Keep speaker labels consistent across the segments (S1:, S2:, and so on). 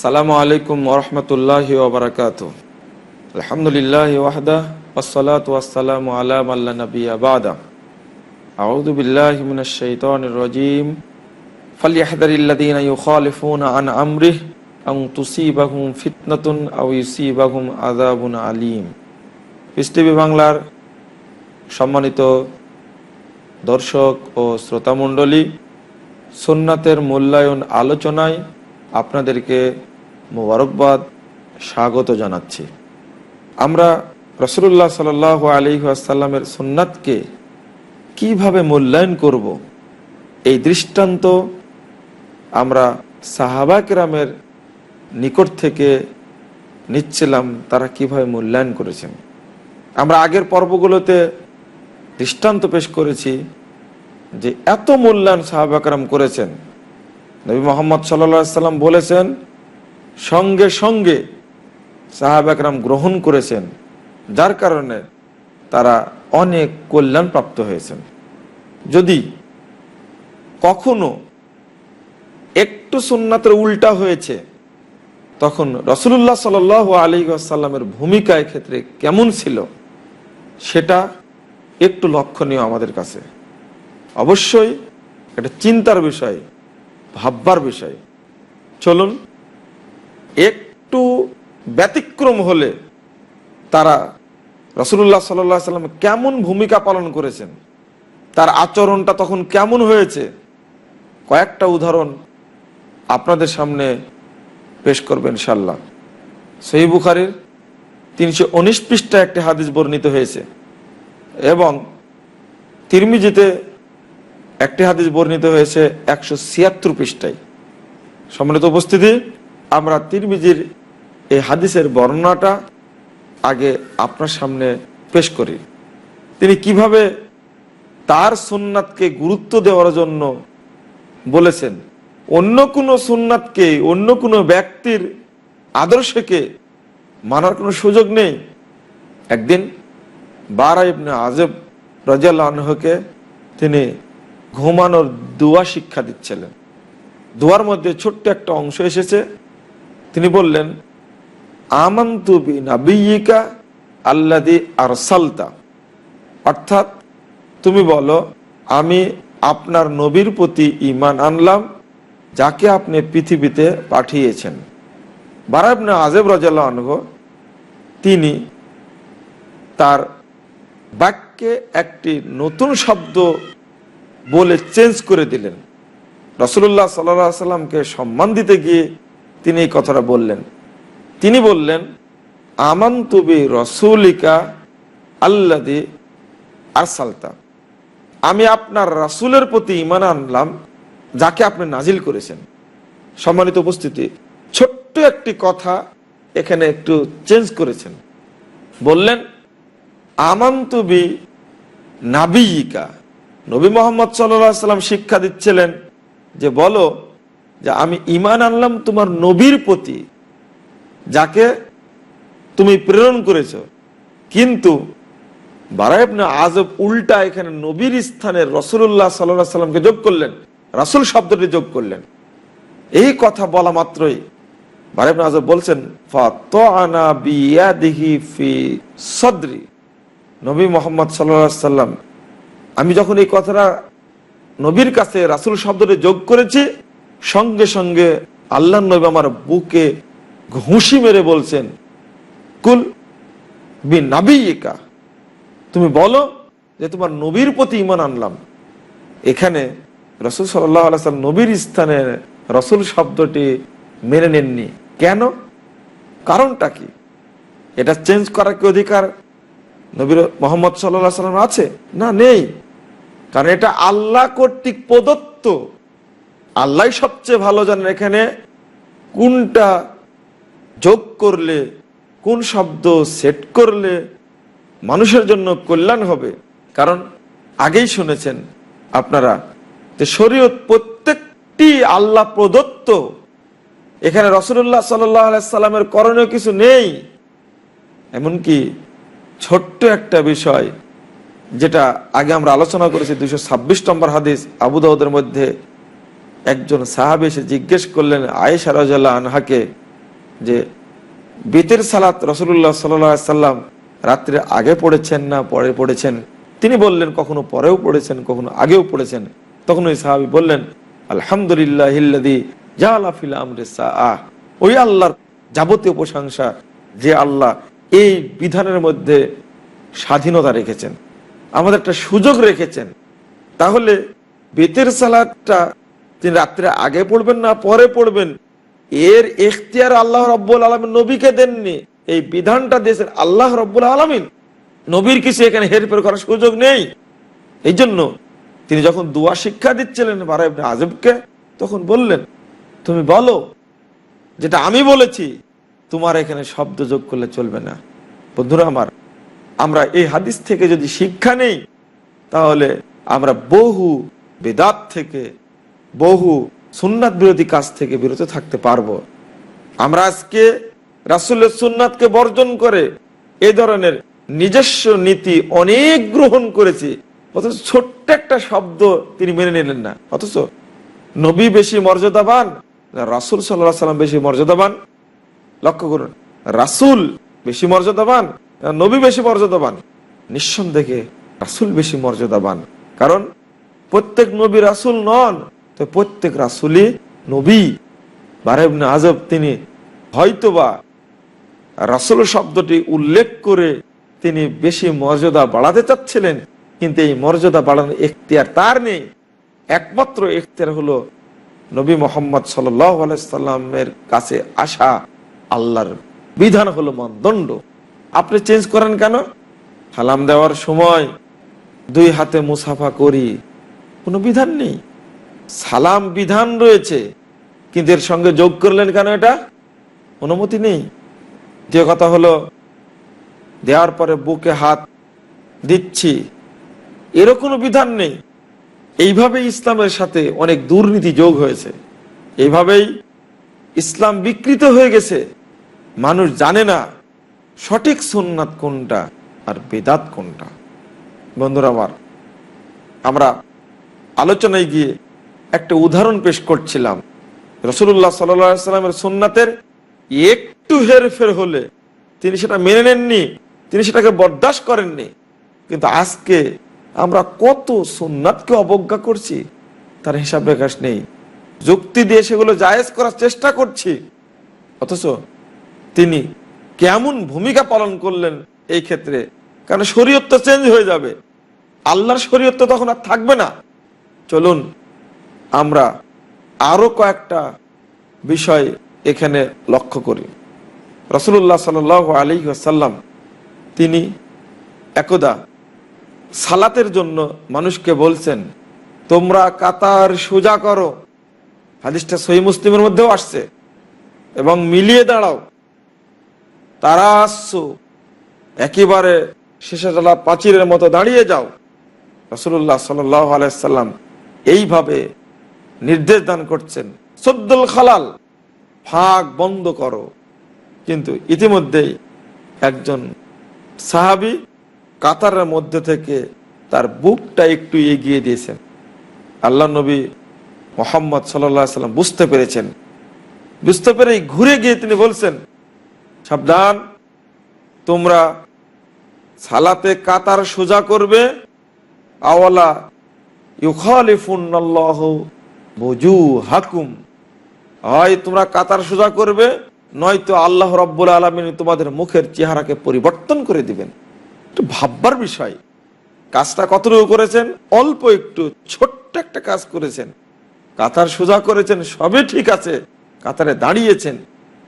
S1: আসসালামু আলাইকুম ওরহমতুল্লাহি ওবারাকাতুহু। আলহামদুলিল্লাহি ওয়াহদা ওয়াসসালাতু ওয়াসসালামু আলা মান লা নাবিয়্যা বা'দা। আউযু বিল্লাহি মিনাশ শাইতানির রাজীম। ফালইয়াহযারিল্লাযীনা ইউখালিফুনা আন আমরিহি আন তুসিবাহুম ফিতনাতুন আও ইউসিবাহুম আযাবুন আলীম। পিস টিভি বাংলার সম্মানিত দর্শক ও শ্রোতামণ্ডলী, সুন্নাতের মূল্যায়ন আলোচনায় আপনাদেরকে মোবারকবাদ, স্বাগত জানাচ্ছি। আমরা রাসূলুল্লাহ সাল্লাল্লাহু আলাইহি ওয়াসাল্লামের সুন্নাতকে কিভাবে মূল্যায়ন করব, এই দৃষ্টান্ত আমরা সাহাবা কিরামের নিকট থেকে নিচ্ছিলাম, তারা কিভাবে মূল্যায়ন করেছেন। আমরা আগের পর্বগুলোতে দৃষ্টান্ত পেশ করেছি যে এত মূল্যায়ন সাহাবা কিরাম করেছেন। নবী মুহাম্মদ সাল্লাল্লাহু আলাইহি ওয়াসাল্লাম বলেছেন, সঙ্গে সঙ্গে সাহাবা কিরাম গ্রহণ করেছেন, যার কারণে তারা অনেক কল্যাণ প্রাপ্ত হয়েছেন। যদি কখনো একটু সুন্নাতের উল্টা হয়েছে, তখন রাসূলুল্লাহ সাল্লাল্লাহু আলাইহি ওয়াসাল্লামের ভূমিকা ক্ষেত্রে কেমন ছিল সেটা একটু লক্ষণীয় আমাদের কাছে। অবশ্যই এটা চিন্তার বিষয়, ভাববার বিষয়। চলুন, একটু ব্যতিক্রম হলে তারা রাসূলুল্লাহ সাল্লাল্লাহু আলাইহি ওয়াসাল্লাম কেমন ভূমিকা পালন করেছেন, তার আচরণটা তখন কেমন হয়েছে, কয়েকটা উদাহরণ আপনাদের সামনে পেশ করবেন ইনশাআল্লাহ। সহিহ বুখারীর 319 পৃষ্ঠায় একটি হাদিস বর্ণিত হয়েছে এবং তিরমিজিতে একটি হাদিস বর্ণিত হয়েছে 176 পৃষ্ঠায়। সম্মানিত উপস্থিতি, আমরা তিরমিজির এই হাদিসের বর্ণনাটা আগে আপনার সামনে পেশ করি। তিনি কিভাবে তার সুন্নাতকে গুরুত্ব দেওয়ার জন্য বলেছেন। অন্য কোনো সুন্নাতকে, অন্য কোনো ব্যক্তির আদর্শকে মানার কোনো সুযোগ নেই। একদিন বারা ইবনে আযিব রাদিয়াল্লাহু আনহুকে তিনি ঘুমানোর দোয়া শিক্ষা দিচ্ছিলেন। দোয়ার মধ্যে ছোট্ট একটা অংশ এসেছে। তিনি বললেন, আমানতু বিনাবিয়্যিকা আল্লাযী আরসালতা, অর্থাৎ তুমি বলো, আমি আপনার নবীর প্রতি ঈমান আনলাম, যাকে আপনি পৃথিবীতে পাঠিয়েছেন। বারা ইবনে আযিব রাদিয়াল্লাহু আনহু তিনি তার বাক্যে একটি নতুন শব্দ বলে চেঞ্জ করে দিলেন। রাসূলুল্লাহ সাল্লাল্লাহু আলাইহি ওয়াসাল্লামকে সম্মান দিতে গিয়ে তিনি এই কথাটা বললেন। তিনি বললেন, আমানতু বি রাসূলিকা আল্লাযী আরসালতা, আমি আপনার রাসূলের প্রতি ঈমান আনলাম, যাকে আপনি নাজিল করেছেন। সম্মানিত উপস্থিতি, ছোট্ট একটি কথা এখানে একটু চেঞ্জ করেছেন। বললেন, আমানতু বি নাবিয়্যিকা। নবী মুহাম্মদ সাল্লাল্লাহু আলাইহি ওয়াসাল্লাম শিক্ষা দিচ্ছিলেন যে বলো যে আমি ঈমান আনলাম তোমার নবীর প্রতি, যাকে তুমি প্রেরণ করেছো। কিন্তু বারা ইবনে আযিব উল্টা এখানে নবীর স্থানে রাসূলুল্লাহ সাল্লাল্লাহু আলাইহি ওয়াসাল্লামকে যোগ করলেন, রাসূল শব্দটি যোগ করলেন। এই কথা বলা মাত্রই বারা ইবনে আযিব বলছেন, ফাতাআনা বিয়াদিহি ফি সাদরি। নবী মুহাম্মদ সাল্লাল্লাহু আলাইহি ওয়াসাল্লাম, আমি যখন এই কথাটা নবীর কাছে রাসূল শব্দটি যোগ করেছি, সঙ্গে সঙ্গে আল্লাহর নবী আমার বুকে ঘুষি মেরে বলছেন, কুল বিনাবিয়্যিকা, তুমি বলো যে তোমার নবীর প্রতি ঈমান আনলাম। এখানে রাসূল সাল্লাল্লাহু আলাইহি ওয়াসাল্লাম নবীর স্থানে রাসূল শব্দটি মেনে নেননি। কেন? কারণটা কি? এটা চেঞ্জ করার কি অধিকার নবী মুহাম্মদ সাল্লাল্লাহু আলাইহি ওয়াসাল্লাম আছে? না, নেই। কারণ এটা আল্লাহ কর্তৃক প্রদত্ত। আল্লাহই সবচেয়ে ভালো জানেন এখানে কোনটা যোগ করলে, কোন শব্দ সেট করলে মানুষের জন্য কল্যাণ হবে। কারণ আগেই শুনেছেন আপনারা যে শরীয়ত প্রত্যেকটি আল্লাহ প্রদত্ত। এখানে রাসূলুল্লাহ সাল্লাল্লাহু আলাইহি ওয়াসাল্লামের করণীয় কিছু নেই। এমনকি ছোট্ট একটা বিষয় যেটা আগে আমরা আলোচনা করেছি, 226 নম্বর হাদিস আবু দাউদের মধ্যে, একজন সাহাবী এসে জিজ্ঞেস করলেন আয়েশা রাদিয়াল্লাহু আনহাকে যে বেতের সালাত রাসূলুল্লাহ সাল্লাল্লাহু আলাইহি সাল্লাম রাত্রে আগে পড়েছেন না পরে পড়েছেন। তিনি বললেন কখনো পরেও পড়েছেন, কখনো আগেও পড়েছেন। তখন ওই সাহাবী বললেন, আলহামদুলিল্লাহিল্লাযী জাআলা ফিল আমরি সাআহ। ওই আল্লাহর যাবতীয় প্রশংসা যে আল্লাহ এই বিধানের মধ্যে স্বাধীনতা রেখেছেন, আমাদের একটা সুযোগ রেখেছেন। তাহলে বেতের সালাতটা তিনি রাত্রে আগে পড়বেন না পরে পড়বেন, এর ইখতিয়ার আল্লাহ রাব্বুল আলামিন নবীকে দেননি। এই বিধানটা দিয়েছেন আল্লাহ রাব্বুল আলামিন। নবীর কিছু এখানে হেরফের করার সুযোগ নেই। এই জন্য তিনি যখন দোয়া শিক্ষা দিচ্ছিলেন বারা ইবনে আযিবকে, তখন বললেন, তুমি বলো যেটা আমি বলেছি, তোমার এখানে শব্দ যোগ করলে চলবে না। বন্ধুরা আমার, আমরা এই হাদিস থেকে যদি শিক্ষা নেই, তাহলে আমরা বহু বিদআত থেকে, বহু সুন্নাত বিরোধী কাজ থেকে বিরত থাকতে পারবো। আমরা আজকে রাসূলের সুন্নাতকে বর্জন করে এই ধরনের নিজস্ব নীতি অনেক গ্রহণ করেছি, অথচ ছোট্ট একটা শব্দ তিনি মেনে নিলেন না। অথচ নবী বেশি মর্যাদাবান, রাসূল সাল্লাল্লাহু আলাইহি সাল্লাম বেশি মর্যাদাবান? লক্ষ্য করুন, রাসূল বেশি মর্যাদাবান, নবী বেশি মর্যাদাবান? নিঃসন্দেহে রাসূল বেশি মর্যাদাবান। কারণ প্রত্যেক নবী রাসূল নন, তো প্রত্যেক রাসূলই নবী। বারা ইবনে আযব তিনি হয়তোবা রাসূল শব্দটি উল্লেখ করে তিনি বেশি মর্যাদা বাড়াতে চাচ্ছিলেন, কিন্তু এই মর্যাদা বাড়ানোর ইখতিয়ার তার নেই। একমাত্র ইখতিয়ার হলো নবী মুহাম্মদ সাল্লাল্লাহু আলাইহি সাল্লামের কাছে আসা। আল্লাহর বিধান হলো মানদণ্ড। আপনি চেঞ্জ করেন কেন? সালাম দেওয়ার সময় দুই হাতে মুসাফা করি, কোনো বিধান নেই। সালাম বিধান রয়েছে, কিন্তু এর সঙ্গে যোগ করলেন কেন? এটা অনুমতি নেই। দ্বিতীয় কথা হলো, দেওয়ার পরে বুকে হাত দিচ্ছি, এরও কোনো বিধান নেই। এইভাবে ইসলামের সাথে অনেক দুর্নীতি যোগ হয়েছে, এইভাবেই ইসলাম বিকৃত হয়ে গেছে। মানুষ জানে না সঠিক সুন্নাত কোনটা আর বিদআত কোনটা। বন্ধুরা আমার, আমরা আলোচনায় গিয়ে একটা উদাহরণ পেশ করছিলাম। রাসূলুল্লাহ সাল্লাল্লাহু আলাইহি সাল্লামের সুন্নাতের একটু হেরফের হলে তিনি সেটা মেনে নেননি, তিনি সেটাকে বরদাস্ত করেননি। কিন্তু আজকে আমরা কত সুন্নাতকে অবজ্ঞা করছি, তার হিসাব নিকাশ নেই। যুক্তি দিয়ে সেগুলো জায়েজ করার চেষ্টা করছি, অথচ তিনি কেমন ভূমিকা পালন করলেন এই ক্ষেত্রে। কারণ শরীয়ত তো চেঞ্জ হয়ে যাবে, আল্লাহর শরীয়ত তো তখন আর থাকবে না। চলুন আমরা আরো কয়েকটা বিষয় এখানে লক্ষ্য করি। রাসূলুল্লাহ সাল্লাল্লাহু আলাইহি ওয়াসাল্লাম তিনি একদা সালাতের জন্য মানুষকে বলছেন, তোমরা কাতার সোজা করো। হাদিসটা সহিহ মুসলিমের মধ্যেও আসছে। এবং মিলিয়ে দাঁড়াও, তারা আসছো, একেবারে শেষতলা প্রাচীরের মতো দাঁড়িয়ে যাও। রাসূলুল্লাহ সাল্লাল্লাহু আলাইহি ওয়াসাল্লাম এইভাবে নির্দেশ দান করছেন, সদ্দুল খালাল, ফাঁক বন্ধ করো। কিন্তু ইতিমধ্যেই একজন সাহাবী কাতারের মধ্যে থেকে তার বুকটা একটু এগিয়ে দিয়েছেন। আল্লাহ নবী মুহাম্মদ সাল্লাল্লাহু আলাইহি ওয়াসাল্লাম বুঝতে পেরেছেন। বুঝতে পেরে ঘুরে গিয়ে তিনি বলছেন, সাবধান, তোমরা সালাতে কাতার সোজা করবে, আওয়ালা ইউখালিফুনাল্লাহু বুজুহাকুম, হয় তোমরা কাতার সোজা করবে, নয়তো আল্লাহ রাব্বুল আলামিন তোমাদের মুখের চেহারাকে পরিবর্তন করে দিবেন। একটু ভাববার বিষয়। কাজটা কতটুকু করেছেন? অল্প একটু ছোট্ট একটা কাজ করেছেন। কাতার সোজা করেছেন, সবই ঠিক আছে, কাতারে দাঁড়িয়েছেন,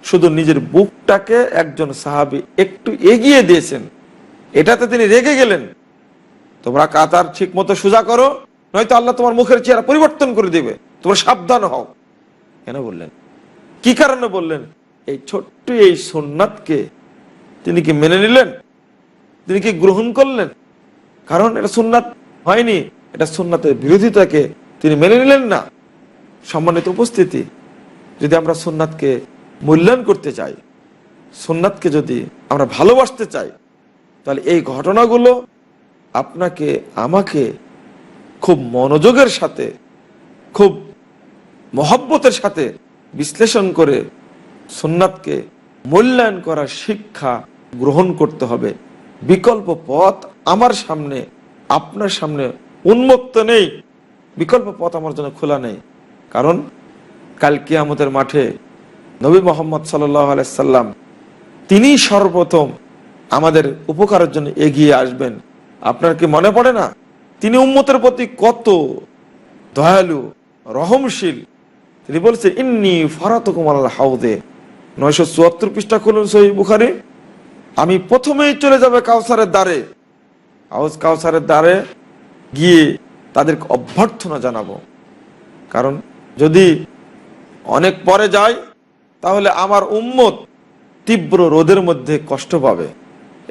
S1: শুধু নিজের বুকটাকে একজন সাহাবী একটু এগিয়ে দিয়েছেন। এটাতে তিনি রেগে গেলেন, তোমরা কাতার ঠিক মতো সোজা করো, নয়তো আল্লাহ তোমার মুখের চেহারা পরিবর্তন করে দিবে, তোমরা সাবধান হও। কেন বললেন? কি কারণে বললেন? এই ছোট্ট এই সুন্নাতকে তিনি কি মেনে নিলেন? তিনি কি গ্রহণ করলেন? কারণ এটা সুন্নাত হয়নি, এটা সুন্নাতের বিরোধিতাকে তিনি মেনে নিলেন না। সম্মানিত উপস্থিতি, যদি আমরা সুন্নাতকে মূল্যায়ন করতে চাই, সুন্নাতকে যদি আমরা ভালোবাসতে চাই, তাহলে এই ঘটনাগুলো আপনাকে আমাকে খুব মনোযোগের সাথে, খুব মহব্বতের সাথে বিশ্লেষণ করে সুন্নাতকে মূল্যায়ন করার শিক্ষা গ্রহণ করতে হবে। বিকল্প পথ আমার সামনে, আপনার সামনে উন্মুক্ত নেই, বিকল্প পথ আমার জন্য খোলা নেই। কারণ কাল কিয়ামতের মাঠে নবী মোহাম্মদ সাল্লাল্লাহু আলাইহি সাল্লাম তিনি সর্বপ্রথম আমাদের উপকারের জন্য এগিয়ে আসবেন। আপনার কি মনে পড়ে না তিনি উম্মতের প্রতি কত দয়ালু, রহমশীল? তিনি বলছেন, ইন্নী ফারাতুকুম আলাল হাউদে, 974 পৃষ্ঠা খুলুন সহিহ বুখারী। আমি প্রথমেই চলে যাবে কাউসারের দ্বারে, কাউসারের দ্বারে গিয়ে তাদেরকে অভ্যর্থনা জানাবো। কারণ যদি অনেক পরে যায় তাহলে আমার উম্মত তীব্র রোদের মধ্যে কষ্ট পাবে।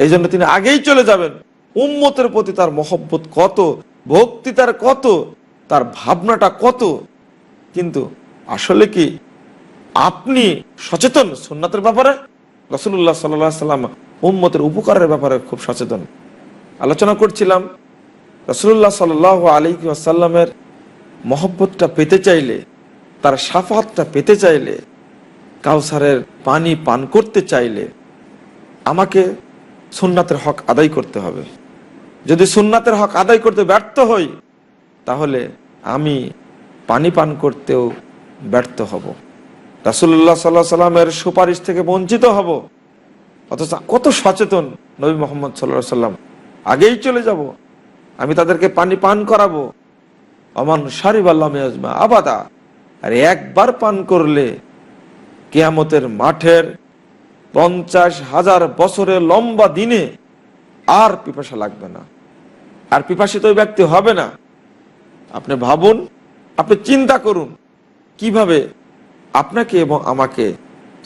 S1: এই জন্য তিনি আগেই চলে যাবেন। উম্মতের প্রতি তার মহব্বত কত, ভক্তি তার কত, তার ভাবনাটা কত। কিন্তু আসলে কি আপনি সচেতন সুন্নাতের ব্যাপারে? রাসূলুল্লাহ সাল্লাল্লাহু আলাইহি সাল্লাম উম্মতের উপকারের ব্যাপারে খুব সচেতন। আলোচনা করছিলাম রাসূলুল্লাহ সাল্লাল্লাহু আলাইহি ওয়াসাল্লামের মহব্বতটা পেতে চাইলে, তার শাফাআতটা পেতে চাইলে, কাউসারের পানি পান করতে চাইলে আমাকে সুন্নাতের হক আদায় করতে হবে। যদি সুন্নাতের হক আদায় করতে ব্যর্থ হই তাহলে আমি পানি পান করতেও ব্যর্থ হব, রাসূলুল্লাহ সাল্লাল্লাহু আলাইহি সাল্লামের সুপারিশ থেকে বঞ্চিত হব। অথচ কত সচেতন নবী মুহাম্মদ সাল্লাল্লাহু আলাইহি সাল্লাম, আগেই চলে যাব, আমি তাদেরকে পানি পান করাবো। আমান শারিবা লাম ইয়াজমা আবাদা, আর একবার পান করলে কিয়ামতের মাঠের 50,000 বছরের লম্বা দিনে আর পিপাসা লাগবে না, আর পিপাসিত ওই ব্যক্তি হবে না। আপনি ভাবুন, আপনি চিন্তা করুন কিভাবে আপনাকে এবং আমাকে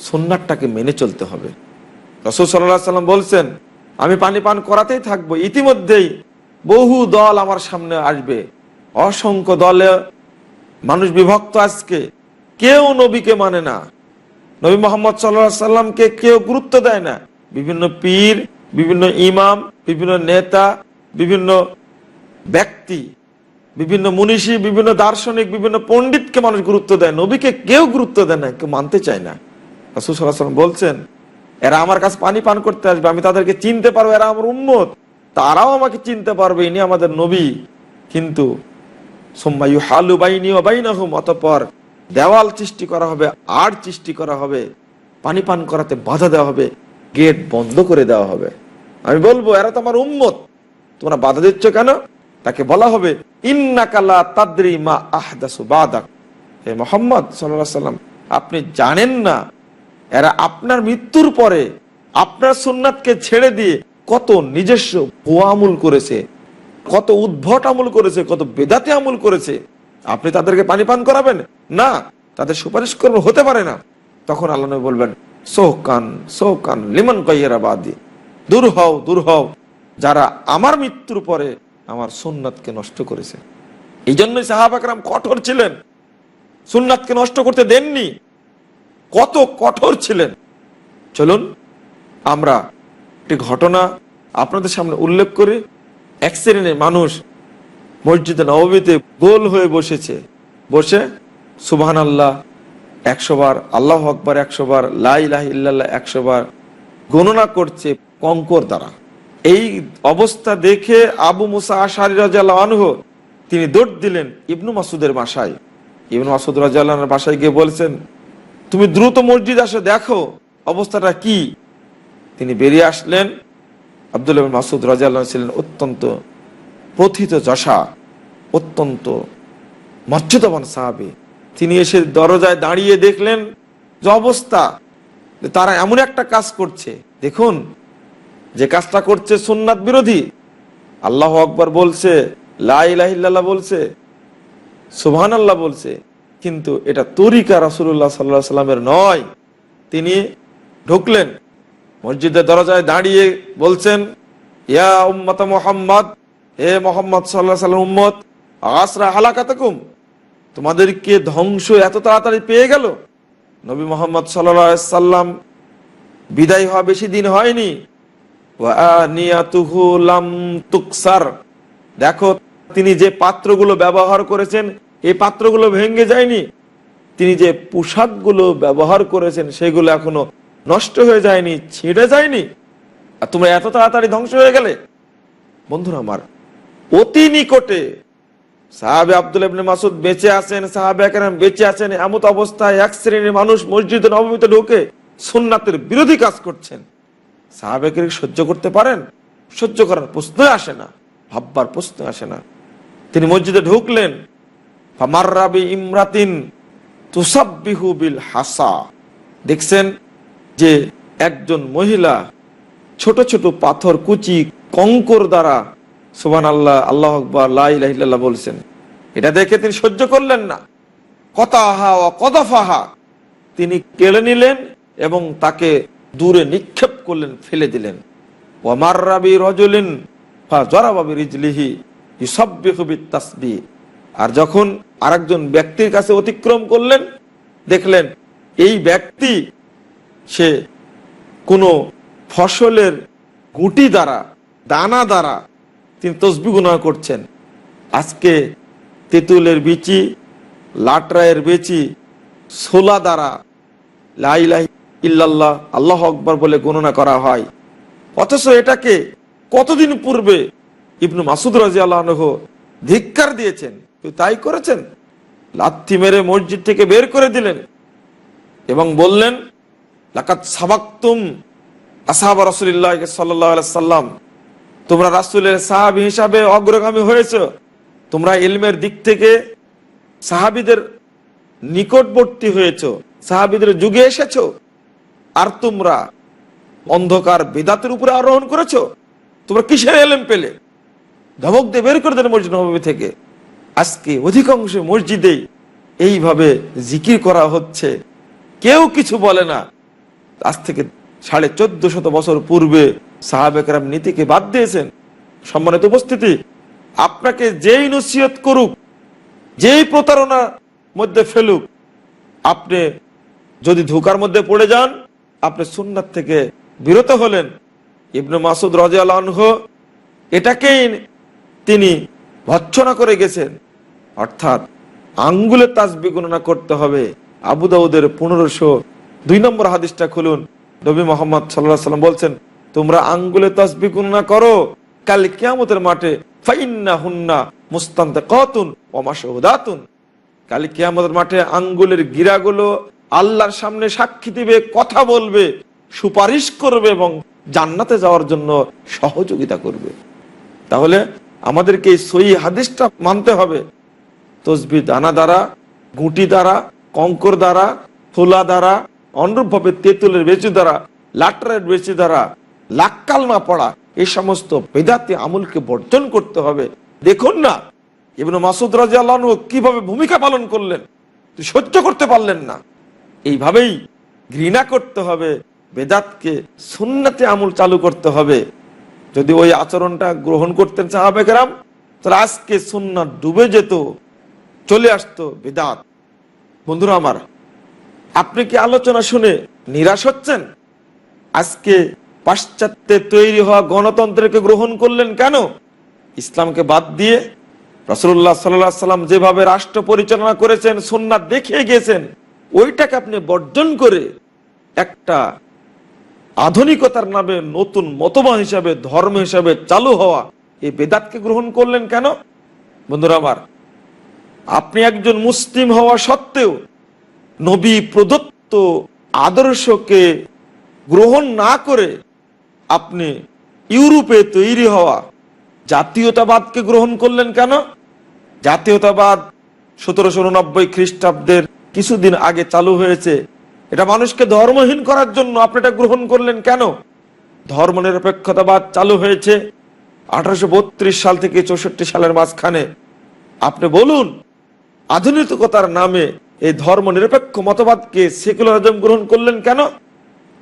S1: সুন্নাতটাকে মেনে চলতে হবে। রাসূল সাল্লাল্লাহু আলাইহি সাল্লাম বলছেন, আমি পানি পান করাতেই থাকবো। ইতিমধ্যেই বহু দল আমার সামনে আসবে, অসংখ্য দলে মানুষ বিভক্ত। আজকে কেউ নবীকে মানে না, নবী মুহাম্মদ সাল্লাল্লাহু আলাইহি সাল্লামকে কেউ গুরুত্ব দেয় না। বিভিন্ন পীর, বিভিন্ন ইমাম, বিভিন্ন নেতা, বিভিন্ন ব্যক্তি, বিভিন্ন মনীষী, বিভিন্ন দার্শনিক, বিভিন্ন পণ্ডিতকে মানুষ গুরুত্ব দেয়, নবীকে কেউ গুরুত্ব দেয় না, কেউ মানতে চায় না। রাসূল সাল্লাল্লাহু আলাইহি সাল্লাম বলছেন, এরা আমার কাছে পানি পান করতে আসবে, আমি তাদেরকে চিনতে পারবো, এরা আমার উম্মত, তারাও আমাকে চিনতে পারবে, ইনি আমাদের নবী। কিন্তু সুম্মা ইউহালু বাইনি ওয়া বাইনাহুম, অতঃপর দেওয়াল সৃষ্টি করা হবে, আর সৃষ্টি করা হবে, পানি পান করাতে বাধা দেওয়া হবে, গেট বন্ধ করে দেওয়া হবে। আমি বলবো, এরা তো আমার উম্মত, তোমরা বাধা দিচ্ছ কেন? তাকে বলা হবে, ইন্নাকা লা তাদরি মা আহদাসু বাদাক, হে মুহাম্মদ সাল্লাল্লাহু আলাইহি সাল্লাম, আপনি জানেন না এরা আপনার মৃত্যুর পরে আপনার সুন্নাতকে ছেড়ে দিয়ে কত নিজস্ব ভুয়া আমল করেছে, কত উদ্ভট আমল করেছে, কত বেদাতে আমল করেছে। আপনি তাদেরকে পানি পান করাবেন না, তাদের সুপারিশ করবেন, হতে পারে না। তখন আল্লাহ নবী বলবেন, সোহকান সোহকান লিমান গায়্যারা বাদি, দূর হও, দূর হও যারা আমার মৃত্যুর পরে আমার সুন্নাতকে নষ্ট করেছে। এই জন্যই সাহাবা কেরাম কঠোর ছিলেন, সুন্নাতকে নষ্ট করতে দেননি, কত কঠোর ছিলেন। চলুন আমরা একটি ঘটনা আপনাদের সামনে উল্লেখ করি। এক শ্রেণীর মানুষ মসজিদে নববীতে গোল হয়ে বসেছে, বসে সুবহানাল্লাহ 100 বার, আল্লাহু আকবার 100 বার, লা ইলাহা ইল্লাল্লাহ 100 বার গণনা করছে কঙ্কর দ্বারা। এই অবস্থা দেখে আবু মুসা আশআরী রাদিয়াল্লাহু আনহু তিনি দৌড় দিলেন ইবনু মাসউদের বাসায়। ইবনু মাসউদ রাদিয়াল্লাহু আনহুর বাসায় গিয়ে বলছেন, তুমি দ্রুত মসজিদ আসো, দেখো অবস্থাটা কি। তিনি বেরিয়ে আসলেন। আব্দুল্লাহ ইবনে মাসউদ রাদিয়াল্লাহু আনহু ছিলেন অত্যন্ত প্রথিত যশা, অত্যন্ত মর্যাদাবান সাহাবী। তিনি এসে দরজায় দাঁড়িয়ে দেখলেন যে অবস্থা, তারা এমন একটা কাজ করছে, দেখুন যে কাজটা করছে সুন্নাত বিরোধী। আল্লাহু আকবার বলছে, লা ইলাহা ইল্লাল্লাহ বলছে, সুবহানাল্লাহ বলছে, কিন্তু এটা তরিকা রাসূলুল্লাহ সাল্লাল্লাহু আলাইহি সাল্লামের নয়। তিনি ঢুকলেন, মসজিদের দরজায় দাঁড়িয়ে বলছেন, ইয়া উম্মাত মুহাম্মদ, হে মুহাম্মদ সাল্লাল্লাহু আলাইহি সাল্লাম উম্মত, আসরা হালাকাতাকুম, তোমাদেরকে ধ্বংস এত তাড়াতাড়ি পেয়ে গেল। নবী মুহাম্মদ সাল্লাল্লাহু আলাইহি সাল্লাম বিদায় হওয়া বেশি দিন হয়নি। ওয়া আনিয়াতুহু লাম তুকসার, দেখো তিনি যে পাত্রগুলো ব্যবহার করেছেন এই পাত্রগুলো ভেঙে যায়নি, তিনি যে পোশাকগুলো ব্যবহার করেছেন সেগুলো এখনো নষ্ট হয়ে যায়নি, ছিঁড়ে যায়নি, আর তোমরা এত তাড়াতাড়ি ধ্বংস হয়ে গেলে? বন্ধুরা আমার, অতি নিকটে সাহাবে আব্দুল্লাহ ইবনে মাসউদ বেঁচে আছেন, সাহাবায়ে কেরাম বেঁচে আছেন, এমত অবস্থায় এক শ্রেণীর মানুষ মসজিদে নববীতে ঢুকে সুন্নাতের বিরোধী কাজ করছেন। সাহাবায়ে কেরাম সহ্য করতে পারেন? সহ্য করার প্রশ্নই আসে না, ভাববার প্রশ্ন আসে না। তিনি মসজিদে ঢুকলেন, ফামাররা বিইমরাতিন তুসাব্বিহু বিল হাসা, দেখছেন যে একজন মহিলা ছোট ছোট পাথর, কুচি, কঙ্কর দ্বারা সুবহানাল্লাহ, আল্লাহু আকবার, লা ইলাহা ইল্লাল্লাহ বলছেন। এটা দেখে তিনি সহ্য করলেন না, কতাহা ওয়া কদাফাহা, তিনি কেড়ে নিলেন এবং তাকে দূরে নিক্ষেপ করলেন, ফেলে দিলেন। ওয়া মাররা বিরাজুলিন ফাজারাবা বিরিজলিহি ইউসাব্বিহু বিত্তাসবিহ, আর যখন আরেকজন ব্যক্তির কাছে অতিক্রম করলেন, দেখলেন এই ব্যক্তি সে কোনো ফসলের গুটি দ্বারা, দানা দ্বারা তিনি তসবিহ গুনাহ করছেন। আজকে তেঁতুলের বিচি, লাটরায়ের বিচি, ছোলা দ্বারা লা ইলাহা ইল্লাল্লাহ, আল্লাহু আকবার বলে গণনা করা হয়। অথচ এটাকে কতদিন পূর্বে ইবনু মাসউদ রাদিয়াল্লাহু আনহু ধিক্কার দিয়েছেন, তাই করেছেন, লাথি মেরে মসজিদ থেকে বের করে দিলেন এবং বললেন, লাকাদ সাবাকতুম আসহাবা রাসূলিল্লাহ সাল্লাল্লাহু আলাইহি সাল্লাম, তোমরা রাসূলের সাহাবী হিসাবে অগ্রগামী হয়েছো, তোমরা ইলমের দিক থেকে সাহাবীদের নিকটবর্তী হয়েছো, সাহাবীদের যুগে এসেছো, আর তোমরা অন্ধকার বিদআতের উপরে আরোহণ করেছো। তোমরা কিসের ইলম পেলে? ধমক দিয়ে বের করে দেন মসজিদ নববী থেকে। আজকে অধিকাংশ মসজিদেই এইভাবে জিকির করা হচ্ছে, কেউ কিছু বলে না। আজ থেকে 1450 বছর পূর্বে সাহাবে কেরাম নীতিকে বাদ দিয়েছেন। সম্মানিত উপস্থিতি, আপনাকে যেই নসিহত করুক, যেই প্রতারণার মধ্যে ফেলুক, আপনি যদি ধোঁকার মধ্যে পড়ে যান, আপনি সুন্নাত থেকে বিরত হলেন। ইবনে মাসউদ রাদিয়াল্লাহু আনহু এটাকেই তিনি ভৎসনা করে গেছেন, অর্থাৎ আঙ্গুলে তাসবিহ গণনা করতে হবে। আবু দাউদের 1502 নম্বর হাদিসটা খুলুন, নবী মুহাম্মদ সাল্লাল্লাহু আলাইহি ওয়াসাল্লাম বলছেন, তোমরা আঙ্গুলে তাসবিহ গণনা করো, কাল কিয়ামতের মাঠে ফাইন্নাহুন্না মুস্তানতাকাতুন ওয়া মাশহুদাতুন, কাল কিয়ামতের মাঠে আঙ্গুলের গিরাগুলো আল্লাহর সামনে সাক্ষী দিবে, কথা বলবে, সুপারিশ করবে এবং জান্নাতে যাওয়ার জন্য সহযোগিতা করবে। তাহলে আমাদেরকে এই সহিহ হাদিসটা মানতে হবে। তসবিহ দানা দ্বারা, গুটি দ্বারা, কঙ্কর দ্বারা, ফুলা দ্বারা, অনুরূপভাবে তেঁতুলের বেচি দ্বারা, লাটরের বেচি দ্বারা লাখ কালমা পড়া, এই সমস্ত বেদাতি আমলকে বর্জন করতে হবে। দেখুন না ইবনে মাসউদ রাদিয়াল্লাহু আনহু কিভাবে ভূমিকা পালন করলেন, সহ্য করতে পারলেন না। এইভাবেই ঘৃণা করতে হবে, বেদাতকে সুন্নাতে আমল চালু করতে হবে। যদি ওই আচরণটা গ্রহণ করতেন সাহাবে কেরাম, তাহলে আজকে সুন্নাত ডুবে যেত, চলে আসতো বেদাত। বন্ধুরা আমার, আপনি কি আলোচনা শুনে নিরাশ হচ্ছেন? আজকে পাশ্চাত্যে তৈরি হওয়া গণতন্ত্রকে গ্রহণ করলেন কেন? ইসলামকে বাদ দিয়ে রাসূলুল্লাহ সাল্লাল্লাহু আলাইহি সাল্লাম যেভাবে রাষ্ট্র পরিচালনা করেছেন, সুন্নাত দেখিয়ে গিয়েছেন, ওইটাকে আপনি বর্জন করে একটা আধুনিকতার নামে নতুন মতবাদ হিসাবে, ধর্ম হিসাবে চালু হওয়া এই বেদাতকে গ্রহণ করলেন কেন? বন্ধুরা আমার, আপনি একজন মুসলিম হওয়া সত্ত্বেও নবী প্রদত্ত আদর্শকে গ্রহণ না করে আপনি ইউরোপে তৈরি হওয়া জাতীয়তাবাদকে গ্রহণ করলেন কেন? জাতীয়তাবাদ 1789 খ্রিস্টাব্দের কিছুদিন আগে চালু হয়েছে, এটা মানুষকে ধর্মহীন করার জন্য। আপনি এটা গ্রহণ করলেন কেন? ধর্মনিরপেক্ষতাবাদ চালু হয়েছে 1832 সাল থেকে 64 সালের মাঝখানে। আপনি বলুন, আধুনিকতার নামে এই ধর্মনিরপেক্ষ মতবাদকে, সেকুলারিজম গ্রহণ করলেন কেন?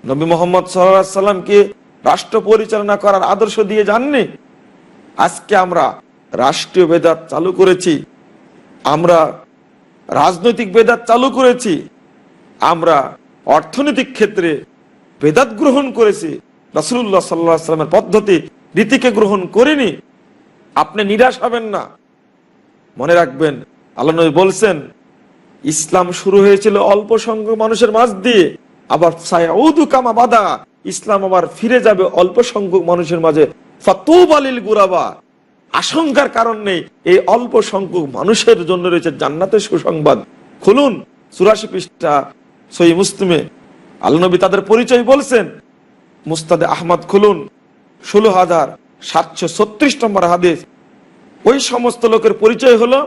S1: নবী মুহাম্মদ সাল্লাল্লাহু আলাইহি সাল্লামকে রাষ্ট্র পরিচালনা করার আদর্শ দিয়ে যাননি। আজকে আমরা রাষ্ট্রীয় বেদাত চালু করেছি, আমরা রাজনৈতিক বেদাত চালু করেছি, আমরা অর্থনৈতিক ক্ষেত্রে বেদাত গ্রহণ করেছি, রাসূলুল্লাহ সাল্লাল্লাহু আলাইহি সাল্লামের পদ্ধতি রীতিকে গ্রহণ করিনি। আপনি নিরাশ হবেন না। মনে রাখবেন, আল্লাহ নবী বলছেন, ইসলাম শুরু হয়েছিল অল্প সংখ্যক মানুষের মাঝ দিয়ে, আবার সায়াউদু কামা বাদা, ইসলাম আবার ফিরে যাবে অল্প সংখ্যক মানুষের মাঝে। ফাতুবালিল গুরাবা, আশঙ্কার কারণ নেই, এই অল্প সংখ্যক মানুষের জন্য রয়েছে জান্নাতের সুসংবাদ। খুলুন 84 পৃষ্ঠা সহিহ মুসলিমে আল্লাহ নবী তাদের পরিচয় বলছেন। মুস্তাদে আহমদ খুলুন 16736 নম্বর হাদিস। ওই সমস্ত লোকের পরিচয় হলো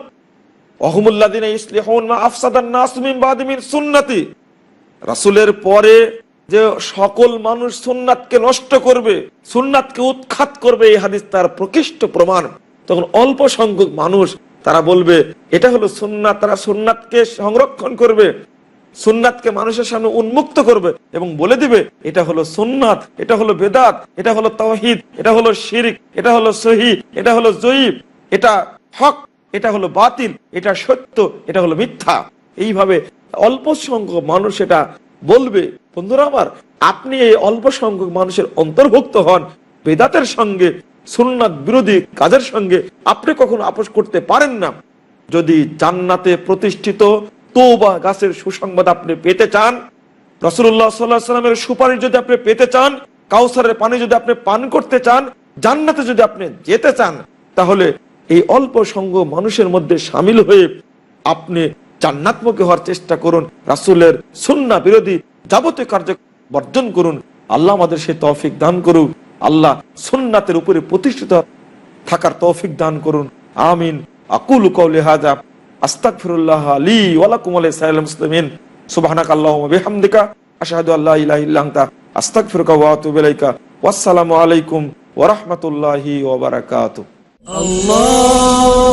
S1: অহুমুল্লাযিনা ইসলিহুন মা আফসাদান নাস মিন বাদি মিন সুন্নতি, রাসূলের পরে যে সকল মানুষ সুন্নাতকে নষ্ট করবে, সুন্নাতকে উৎখাত করবে, এই হাদিস তার প্রকৃষ্ট প্রমাণ। তখন অল্প সংখ্যক মানুষ তারা বলবে এটা হলো সুন্নাত, তারা সুন্নাতকে সংরক্ষণ করবে, সুন্নাতকে মানুষের সামনে উন্মুক্ত করবে এবং বলে দিবে এটা হলো সুন্নাত, এটা হলো বেদাত, এটা হলো তাওহীদ, এটা হলো শিরক, এটা হলো সহিহ, এটা হলো জয়ীফ, এটা হক, এটা হলো বাতিল, এটা সত্য, এটা হলো মিথ্যা। এইভাবে অল্প সংখ্যক মানুষ এটা বলবে। বন্ধুরা আমার, আপনি এই অল্প সংখ্যক মানুষের অন্তর্ভুক্ত হন। বেদাতের সঙ্গে, সুন্নাত বিরোধী কাজের সঙ্গে আপনি কখনো আপোষ করতে পারেন না। যদি জান্নাতে প্রতিষ্ঠিত তওবা গাছের সুসংবাদ আপনি পেতে চান, রাসূলুল্লাহ সাল্লাল্লাহু আলাইহি ওয়াসাল্লামের সুপারিশ যদি আপনি পেতে চান, কাউসারের পানি যদি আপনি পান করতে চান, জান্নাতে যদি আপনি যেতে চান, তাহলে এই অল্প সংখ্যক মানুষের মধ্যে শামিল হয়ে আপনি জান্নাতমুখী হওয়ার চেষ্টা করুন। রাসূলের সুন্নাহ বিরোধী যাবতীয় কার্য বর্জন করুন। আল্লাহ আমাদের সেই তৌফিক দান করুন। আল্লাহ সুন্নাতের উপরে প্রতিষ্ঠিত থাকার তৌফিক দান করুন। আমিন। আকুলু কওলি হাযা আস্তাগফিরুল্লাহ লি ওয়া লাকুম ওয়া লিসাইরিল মুসলিমিন। সুবহানাকাল্লাহুম্মা ওয়া বিহামদিকা আশহাদু আল্লা ইলাহা ইল্লা আনতা আস্তাগফিরুকা ওয়া আতুবু ইলাইকা। ওয়াসসালামু আলাইকুম ওয়া রাহমাতুল্লাহি ওয়া বারাকাতুহু। আল্লাহ